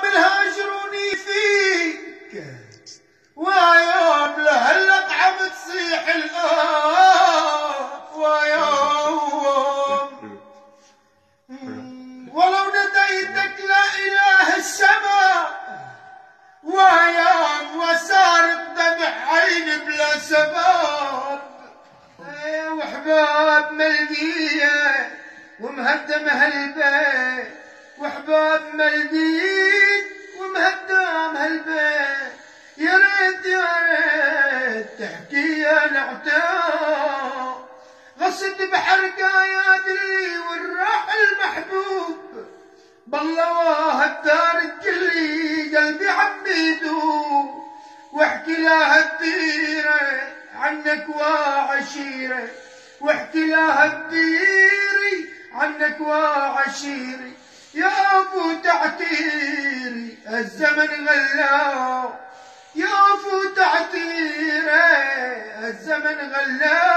من هاجروني فيك ويوم لهلق عم تصيح الآه ويوم ولو نديتك لا إله السماء ويوم وسارق دمع عيني بلا سبب وحباب ملقيه ومهدم هالبيت وحباب ملقين ومهدم هالبيت يا ريت تحكي يا نعتاب غصت بحرقة دلي والراح المحبوب بالله وهالدار الكلي قلبي عم يدوب واحكي لها الديرة عنك وعشيرة واحكي لها الديري عنك وعشيري يا ابو تعتيري الزمن غلا يا ابو تعتيري الزمن غلا